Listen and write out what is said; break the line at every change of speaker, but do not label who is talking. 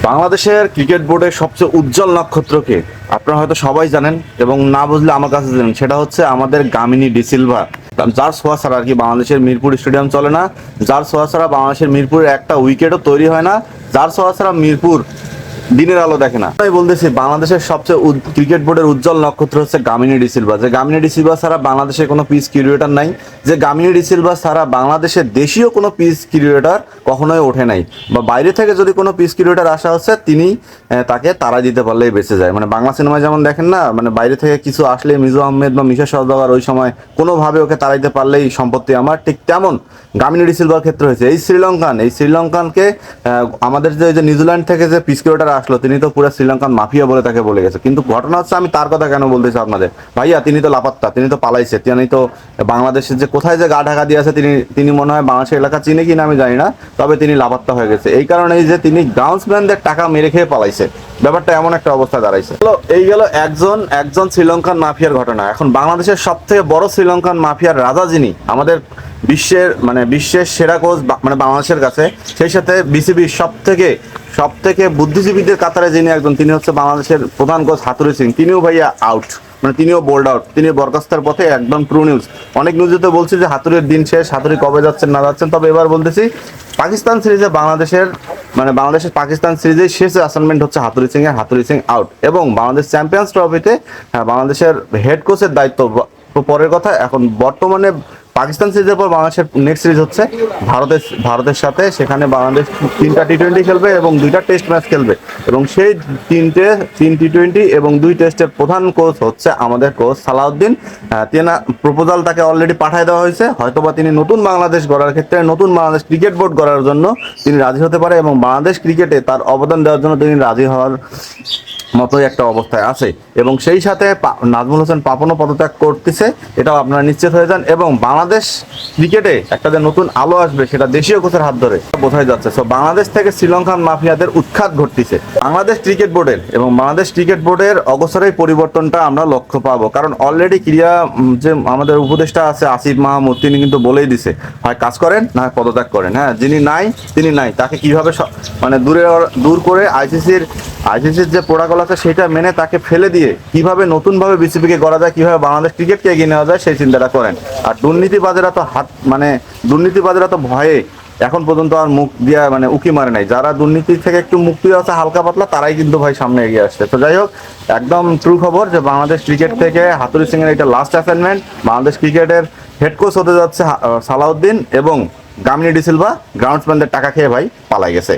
বাংলাদেশের ক্রিকেট বোর্ডের সবচেয়ে উজ্জ্বল নক্ষত্রকে আপনারা হয়তো সবাই জানেন, এবং না বুঝলে আমার কাছে জানেন। সেটা হচ্ছে আমাদের গামিনী ডিসিলভা, যার ছোঁয়া ছাড়া আর কি বাংলাদেশের মিরপুর স্টেডিয়াম চলে না, যার ছোঁয়া ছাড়া বাংলাদেশের মিরপুরের একটা উইকেটও তৈরি হয় না, যার ছোঁয়া ছাড়া মিরপুর দিনের আলো দেখে না। আমি বলতেছি বাংলাদেশের সবচেয়ে ক্রিকেট বোর্ডের উজ্জ্বল নক্ষত্র হচ্ছে গামিনী ডিসিলভা। যে গামিনী ডিসিলভা ছাড়া বাংলাদেশে কোনো পিচ ক্রিকেটার নাই, যে গামিনী ডিসিলভা ছাড়া বাংলাদেশের দেশীয় কোনো পিচ ক্রিকেটার কখনোই ওঠে নাই, বা বাইরে থেকে যদি কোনো পিচ ক্রিকেটার আসা হচ্ছে তিনি তাকে তাড়া দিতে পারলেই বেঁচে যায়। মানে বাংলা সিনেমায় যেমন দেখেন না, মানে বাইরে থেকে কিছু আসলে মিজু আহমেদ বা মিশা সওদাগর ওই সময় কোনোভাবে ওকে তাড়াইতে পারলেই সম্পত্তি আমার, ঠিক তেমন গামিনী ডিসিলভার ক্ষেত্রে হয়েছে। এই শ্রীলঙ্কানকে আমাদের যে নিউজিল্যান্ড থেকে যে পিচ ক্রিকেটার আসলো তিনি তো পুরো শ্রীলঙ্কান মাফিয়া বলে তাকে বলে গেছে। কিন্তু ঘটনা হচ্ছে, আমি তার কথা কেন বলতেছি আপনাদের, ভাইয়া তিনি তো লাপাত্তা, তিনি তো পালাইছে, তিনি তো বাংলাদেশের যে কোথায় যে গা ঢাকা দিয়ে আছে তিনি মনে হয় বাংলাদেশের এলাকা চিনে কিনা আমি জানি না, তবে তিনি লাপাত্তা হয়ে গেছে। এই কারণেই যে তিনি গ্রাউন্ডসম্যানদের টাকা মেরে খেয়ে পালাইছে, ব্যাপারটা এমন একটা অবস্থা দাঁড়াইছে। এই গেল একজন শ্রীলঙ্কান মাফিয়ার ঘটনা। এখন বাংলাদেশের সব থেকে বড় শ্রীলঙ্কান মাফিয়ার রাজা যিনি, আমাদের বিশ্বের সেরা কোচ মানে বাংলাদেশের কাছে, সেই সাথে বিসিবির সব থেকে বুদ্ধিজীবীদের কাতারে যিনি একজন, তিনি হচ্ছে বাংলাদেশের প্রধান কোচ হাতুড়ি সিং। তিনিও ভাইয়া আউট, মানে তিনিও বোল্ড আউট, তিনি বরখাস্তের পথে, একদম ট্রু নিউজ। অনেক নিউজে তো বলছি যে হাতুড়ির দিন শেষ, হাতুড়ি কবে যাচ্ছেন না যাচ্ছেন, তবে এবার বলতেছি পাকিস্তান সিরিজে বাংলাদেশের পাকিস্তান সিরিজের শেষ অ্যাসাইনমেন্ট হচ্ছে হাতুড়ি সিং আউট। এবং বাংলাদেশ চ্যাম্পিয়ন্স ট্রফিতে বাংলাদেশের হেড কোচের দায়িত্ব পরের কথা। এখন বর্তমানে পাকিস্তান সিরিজের পর বাংলাদেশের নেক্সট সিরিজ হচ্ছে ভারতের সাথে। সেখানে বাংলাদেশ 3টা টি-20 খেলবে এবং 2টা টেস্ট ম্যাচ খেলবে, এবং সেই 3 টি-20 এবং 2 টেস্টের প্রধান কোচ হচ্ছে আমাদের কোচ সালাউদ্দিন। প্রপোজাল তাকে অলরেডি পাঠিয়ে দেওয়া হয়েছে, হয়তোবা তিনি নতুন বাংলাদেশ গড়ার ক্ষেত্রে, নতুন বাংলাদেশ ক্রিকেট বোর্ড গড়ার জন্য তিনি রাজি হতে পারে, এবং বাংলাদেশ ক্রিকেটে তার অবদান দেওয়ার জন্য তিনি রাজি হওয়ার মতোই একটা অবস্থায় আছে। এবং সেই সাথে নাজমুল হোসেন পাপনও পদত্যাগ করতেছে, এটাও আপনারা নিশ্চিত হয়ে যান। এবং বাংলাদেশ ক্রিকেটে একটা যে নতুন আলো আসবে, সেটা দেশীয় কোচের হাত ধরে বোঝাই যাচ্ছে। সো বাংলাদেশ থেকে শ্রীলঙ্কান মাফিয়াদের উৎখাত ঘটতেছে বাংলাদেশ ক্রিকেট বোর্ডের অগোচরেই পরিবর্তনটা আমরা লক্ষ্য পাবো। কারণ অলরেডি যে আমাদের উপদেষ্টা আছে আসিফ মাহমুদ, তিনি কিন্তু বলেই দিছে, হয় কাজ করেন না হয় পদত্যাগ করেন। হ্যাঁ, যিনি তিনি নাই, তাকে কিভাবে মানে দূর করে আইসিসির যে প্রোটোকল আছে সেটা মেনে তাকে ফেলে দিয়ে কিভাবে নতুনভাবে বিসিবিকে গড়া যায়, কিভাবে বাংলাদেশ ক্রিকেটকে এগিয়ে নেওয়া যায়, সেই চিন্তাটা করেন। আর দুর্নীতিবাজেরা তো ভয়ে এখন পর্যন্ত আর মুখ দিয়া মানে উকি মারে নাই। যারা দুর্নীতি থেকে একটু মুক্তি আছে হালকা পাতলা, তারাই কিন্তু ভাই সামনে এগিয়ে আসছে। তো যাই হোক, একদম ট্রু খবর যে বাংলাদেশ ক্রিকেট থেকে হাতুড়ি সিং এর এটা লাস্ট অ্যাসাইনমেন্ট। বাংলাদেশ ক্রিকেটের হেড কোচ হতে যাচ্ছে সালাউদ্দিন, এবং গামিনী ডিসিলভা গ্রাউন্ডসম্যানদের টাকা খেয়ে ভাই পালাই গেছে।